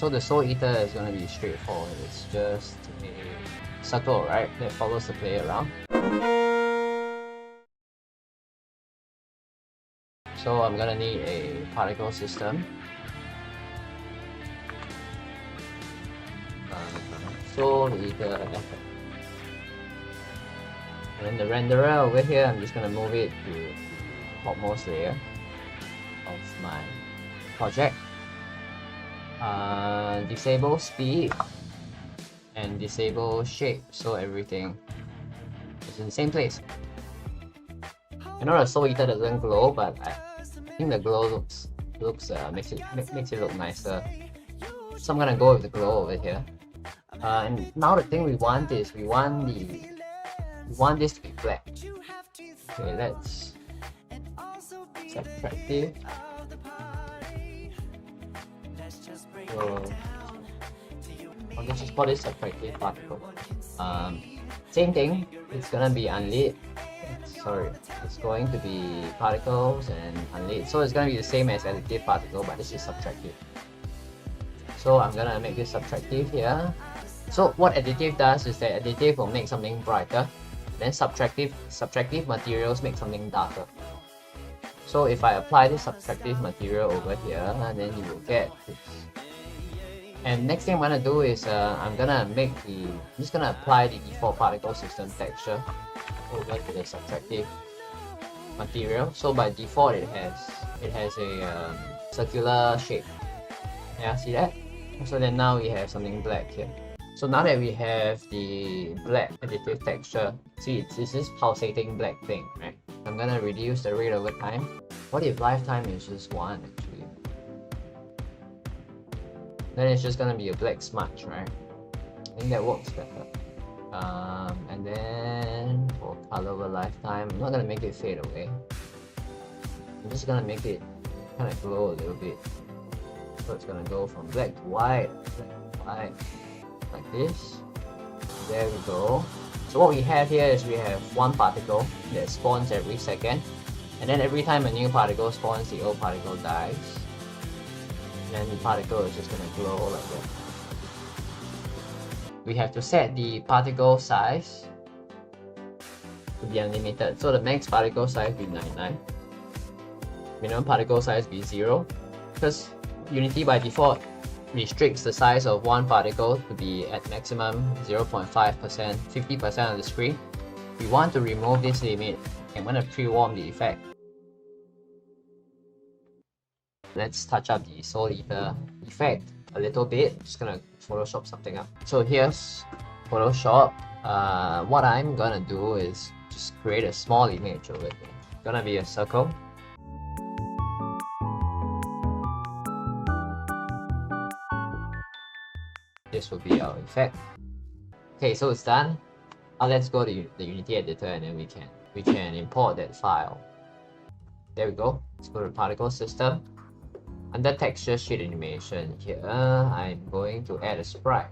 So the Soul Eater is going to be straightforward. It's just a circle, right, that follows the player around. So I'm going to need a particle system. Soul Eater VFX. And then the renderer over here, I'm just going to move it to the topmost layer of my project. Disable speed and disable shape, so everything is in the same place. I know the Soul Eater doesn't glow, but I think the glow makes it look nicer. So I'm gonna go with the glow over here. And now the thing we want is we want this to be black. Okay, let's subtractive. So let's just call this subtractive particle. Same thing. It's gonna be unlit. Sorry, it's going to be particles and unlit. So it's gonna be the same as additive particle, but this is subtractive. So I'm gonna make this subtractive here. So what additive does is that additive will make something brighter, then subtractive materials make something darker. So if I apply this subtractive material over here, then you will get this. And next thing I'm gonna do is I'm just gonna apply the default particle system texture over to the subtractive material. So by default it has a circular shape. Yeah, see that? So then now we have something black here. So now that we have the black additive texture, see it's this pulsating black thing, right? I'm gonna reduce the rate over time. What if lifetime is just 1 actually? Then it's just gonna be a black smudge, right? I think that works better. And then for color over lifetime, I'm not gonna make it fade away. I'm just gonna make it kind of glow a little bit. So it's gonna go from black to white, like this. There we go. So what we have here is we have one particle that spawns every second, and then every time a new particle spawns, the old particle dies. And then the particle is just gonna glow like that. We have to set the particle size to be unlimited. So the max particle size be 99. Minimum particle size be 0. Because Unity by default restricts the size of one particle to be at maximum 0.5%, 50% of the screen. We want to remove this limit. I'm going to pre-warm the effect. Let's touch up the Soul Eater effect a little bit. Just gonna Photoshop something up. So here's Photoshop. What I'm gonna do is just create a small image over here. It's gonna be a circle. This will be our effect. Okay, so it's done. Now let's go to the Unity editor and then we can import that file. There we go. Let's go to particle system. Under texture sheet animation here, I'm going to add a sprite.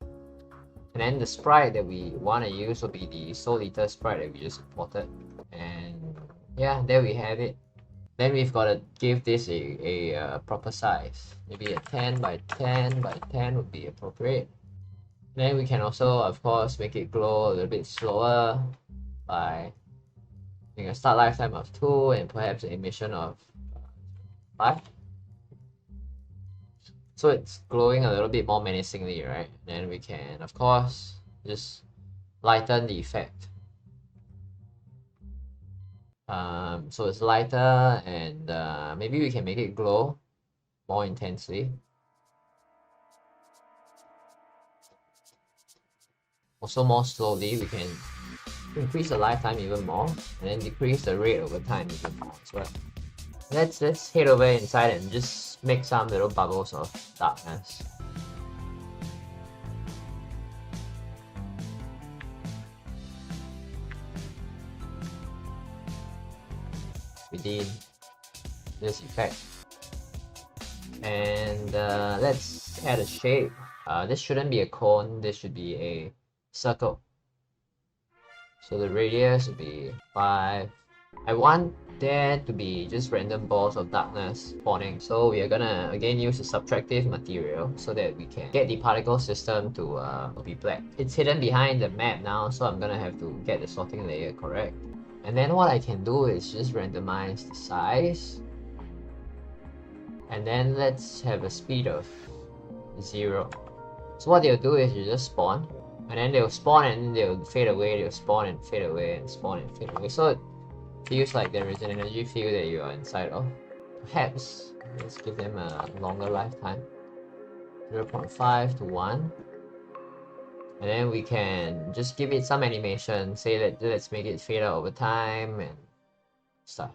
And then the sprite that we want to use will be the Soul Eater sprite that we just imported. And yeah, there we have it. Then we've got to give this a proper size. Maybe a 10 by 10 by 10 would be appropriate. Then we can also, of course, make it glow a little bit slower by making a start lifetime of 2 and perhaps an emission of 5. So it's glowing a little bit more menacingly, right? Then we can, of course, just lighten the effect. So it's lighter and maybe we can make it glow more intensely. Also more slowly, we can increase the lifetime even more and then decrease the rate over time even more as well. Let's head over inside and just make some little bubbles of darkness. Within this effect. And let's add a shape. This shouldn't be a cone, this should be a circle. So the radius would be 5, I want there to be just random balls of darkness spawning. So we are gonna again use a subtractive material so that we can get the particle system to be black. It's hidden behind the map now, so I'm gonna have to get the sorting layer correct. And then what I can do is just randomize the size. And then let's have a speed of 0. So what they'll do is you just spawn, and then they'll spawn and then they'll fade away, they'll spawn and fade away and spawn and fade away. So it feels like there is an energy field that you are inside of. Perhaps let's give them a longer lifetime, 0.5 to 1. And then we can just give it some animation, say that let's make it fade out over time and stuff.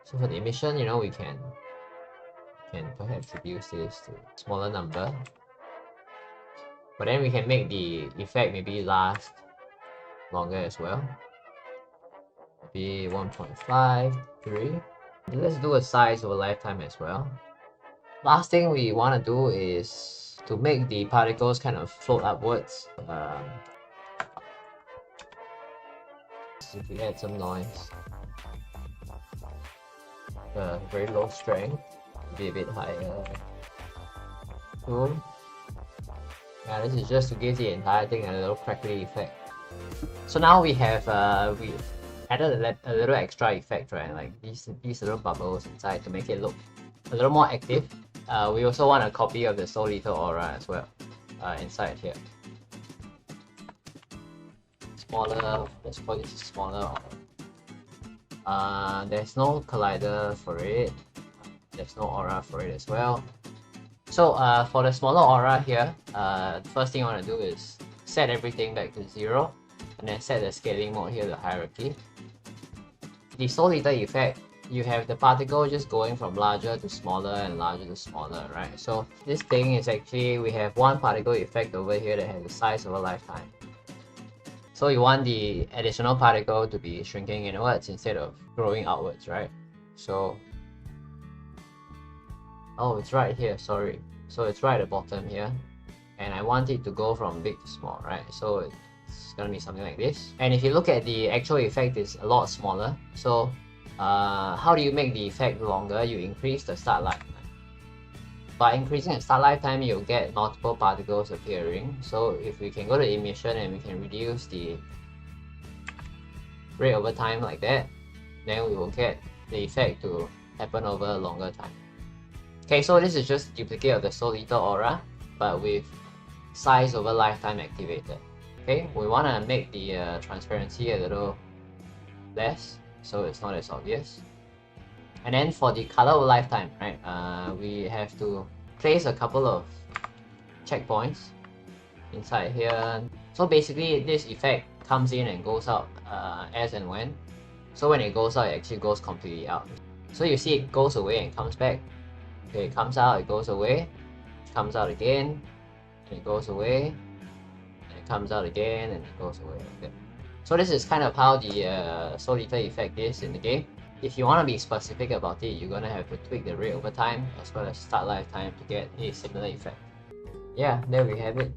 So for the emission, you know, we can perhaps reduce this to a smaller number. But then we can make the effect maybe last longer as well. Maybe 1.5, 3. Let's do a size over lifetime as well. Last thing we want to do is to make the particles kind of float upwards. If we add some noise, very low strength, be a bit higher. Cool. Yeah, this is just to give the entire thing a little crackly effect. So now we have we added a little extra effect, right? Like these little bubbles inside to make it look a little more active. We also want a copy of the Soul Eater aura as well inside here. Smaller, let's call this smaller aura. There's no collider for it. There's no aura for it as well. So for the smaller aura here, the first thing I want to do is set everything back to 0, and then set the scaling mode here to hierarchy. The Soul Eater effect, you have the particle just going from larger to smaller and larger to smaller, right? So this thing is actually, we have one particle effect over here that has the size of a lifetime. So you want the additional particle to be shrinking inwards instead of growing outwards, right? So, oh, it's right here, sorry. So it's right at the bottom here. And I want it to go from big to small, right? So it's gonna be something like this. And if you look at the actual effect, it's a lot smaller. So how do you make the effect longer? You increase the start lifetime. By increasing the start lifetime, you'll get multiple particles appearing. So if we can go to emission and we can reduce the rate over time like that, then we will get the effect to happen over a longer time. Okay, so this is just a duplicate of the Soul Eater aura, but with size over lifetime activated. Okay, we want to make the transparency a little less, so it's not as obvious. And then for the color over lifetime, right, we have to place a couple of checkpoints inside here. So basically this effect comes in and goes out as and when. So when it goes out, it actually goes completely out. So you see it goes away and comes back. Okay, it comes out, it goes away, it comes out again, and it goes away, and it comes out again, and it goes away like that. So this is kind of how the Soul Eater effect is in the game. If you want to be specific about it, you're going to have to tweak the rate over time as well as start lifetime to get a similar effect. Yeah, there we have it.